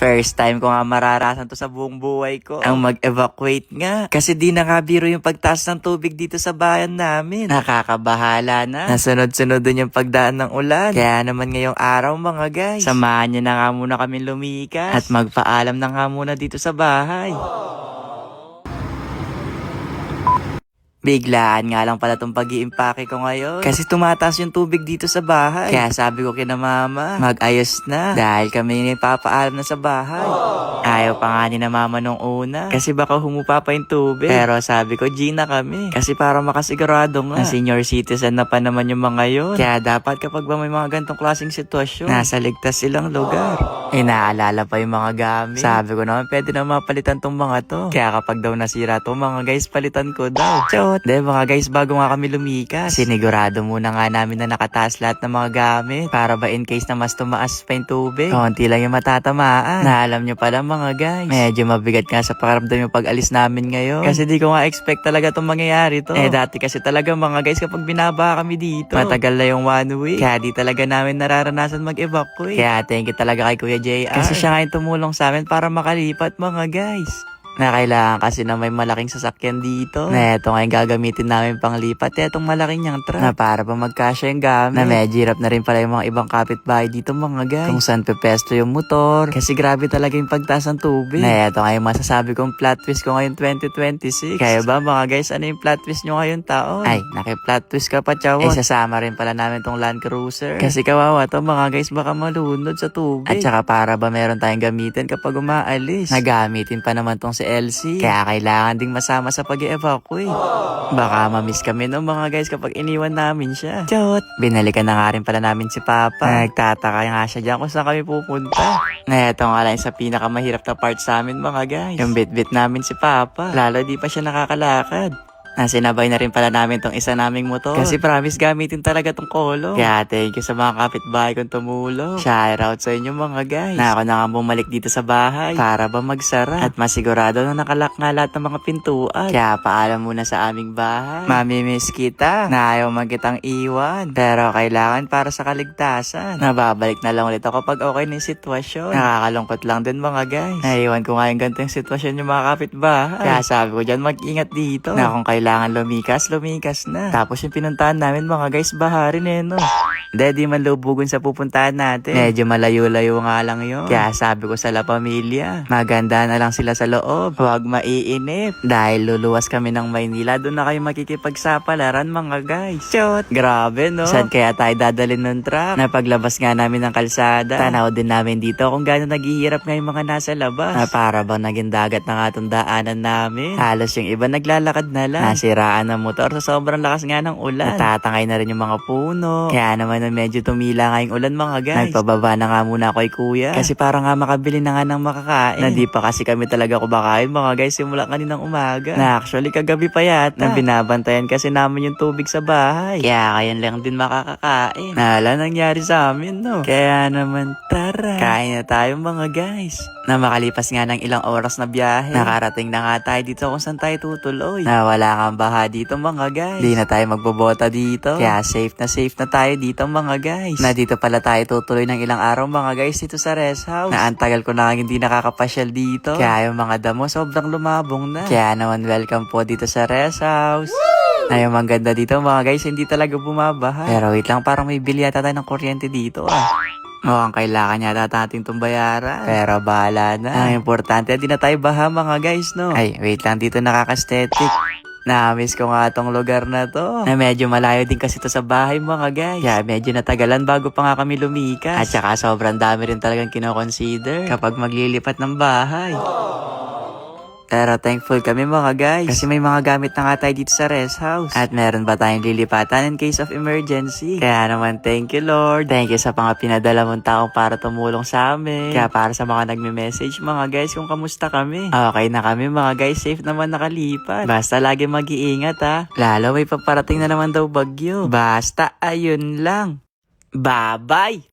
First time ko nga mararasan to sa buong buhay ko. Ang mag-evacuate nga. Kasi di na nga biro yung pagtaas ng tubig dito sa bayan namin. Nakakabahala na. Nasunod-sunod din yung pagdaan ng ulan. Kaya naman ngayong araw mga guys, samahan niyo na nga muna kami lumikas. At magpaalam na nga muna dito sa bahay. Biglaan nga lang pala tong pag-iimpake ko ngayon. Kasi tumataas yung tubig dito sa bahay. Kaya sabi ko kina mama, mag-ayos na. Dahil kami papaalam na sa bahay. Ayaw pa nga ni na mama nung una. Kasi baka humupa pa yung tubig. Pero sabi ko, G na kami. Kasi para makasigurado nga. Na senior citizen na pa naman yung mga yun. Kaya dapat kapag ba may mga gantong klaseng sitwasyon, nasa ligtas silang lugar. Naalala pa yung mga gamit. Sabi ko naman, pwede na mapalitan tong mga to. Kaya kapag daw nasira to, mga guys, palitan ko daw. De mga guys, bago nga kami lumikas, sinigurado muna nga namin na nakataas lahat ng mga gamit para ba in case na mas tumaas pa yung tubig, konti lang yung matatamaan. Na alam nyo pala mga guys, medyo mabigat nga sa pakiramdam yung pag-alis namin ngayon. Kasi di ko nga expect talaga itong mangyayari to. Dati kasi talaga mga guys, kapag binaba kami dito, matagal na yung 1 week. Kaya di talaga namin nararanasan mag-evacuate. Kaya thank you talaga kay Kuya JR. Kasi siya nga yung tumulong sa amin para makalipat mga guys. Na kailangan kasi na may malaking sasakyan dito. Na eto nga yung gagamitin namin pang lipat. Etong malaking niyang truck. Na para pa magkasya yung gamit. Na medyo hirap na rin pala yung mga ibang kapitbahay dito mga guys. Kung saan pepesto yung motor. Kasi grabe talaga yung pagtaas ng tubig. Na eto nga yung masasabi kong plot twist ko ngayon 2026. Kaya ba mga guys, ano yung plot twist nyo ngayon taon? Ay, naki-plot twist ka pa chawo. Sasama rin pala namin tong Land Cruiser. Kasi kawawa to mga guys, baka malunod sa tubig. At saka para ba meron tayong gamitin kapag umaalis. Nagamitin pa naman tong si LC. Kaya kailangan ding masama sa pag-evacuate. Baka mamiss kami no mga guys kapag iniwan namin siya. Chot! Binalikan na nga rin pala namin si Papa. Nagtataka nga siya dyan kung saan kami pupunta. Na eto nga lang sa pinakamahirap na part sa amin mga guys. Yung bit-bit namin si Papa. Lalo di pa siya nakakalakad. Sinabay na rin pala namin tong isa naming motor. Kasi promise gamitin talaga tong kolong. Kaya thank you sa mga kapitbahay kong tumulong. Shout out sa inyo mga guys. Na ako na nga bumalik dito sa bahay para ba magsara. At masigurado na nakalak nga lahat ng mga pintuan. Kaya paalam muna sa aming bahay. Mamimiss kita. Na ayaw man kitang iwan. Pero kailangan para sa kaligtasan. Nababalik na lang ulit ako pag okay na yung sitwasyon. Nakakalungkot lang din mga guys. Naiwan ko nga yung ganito yung sitwasyon yung mga kapitbahay. Kaya sabi ko dyan mag-ingat dito. Na kung kailangan lumikas na. Tapos yung pinuntahan namin mga guys, baharin no. Di man lubugon sa pupuntahan natin. Medyo malayo-layo nga lang yun. Kaya sabi ko sa La Familia, maganda na lang sila sa loob. Huwag maiinip. Dahil luluwas kami ng Maynila, doon na kayo makikipagsapalaran mga guys. Chot! Grabe no? Saan kaya tayo dadalhin ng truck? Napaglabas nga namin ng kalsada. Tanaw din namin dito kung gaano naghihirap nga yung mga nasa labas. Na para bang naging dagat na nga itong daanan namin. Halos yung iba naglalakad na lang. Nasiraan ng motor sa sobrang lakas nga ng ulan. Natatangay na rin yung mga puno. Kaya naman na medyo tumila nga yung ulan mga guys. Nagpababa na nga muna ako kay kuya. Kasi para nga makabili na nga ng makakain. Na di pa kasi kami talaga kumakain mga guys simula kaninang umaga. Na actually kagabi pa yata. Na binabantayan kasi namin yung tubig sa bahay. Kaya kayan lang din makakakain. Nala nangyari sa amin no. Kaya naman tara. Kain na tayo mga guys. Na makalipas nga ng ilang oras na biyahe. Nakarating na nga tayo dito kung saan tayo tutuloy. Na wala kang baha dito mga guys. Di na tayo magbobota dito. Kaya safe na tayo dito mga guys. Na dito pala tayo tutuloy ng ilang araw mga guys dito sa rest house. Na antagal ko na hindi nakakapasyal dito. Kaya yung mga damo sobrang lumabong na. Kaya naman welcome po dito sa rest house. Na yung maganda dito mga guys hindi talaga bumabaha. Pero wait lang parang may bill yata tayo ng kuryente dito ang kailangan yata natin itong bayaran. Pero bahala na. Ang importante, di na tayo baha mga guys, no? Ay, wait lang dito nakaka-aesthetic. Na-miss ko nga tong lugar na to. Na medyo malayo din kasi to sa bahay mga guys. Kaya medyo natagalan bago pa nga kami lumikas. At saka sobrang dami rin talagang kinoconsider kapag maglilipat ng bahay. Pero thankful kami mga guys. Kasi may mga gamit na nga tayo dito sa rest house. At meron ba tayong lilipatan in case of emergency. Kaya naman thank you Lord. Thank you sa mga pinadala mong tao para tumulong sa amin. Kaya para sa mga nagme-message mga guys kung kamusta kami. Okay na kami mga guys. Safe naman nakalipat. Basta lagi mag-iingat Lalo may paparating na naman daw bagyo. Basta ayun lang. Bye-bye!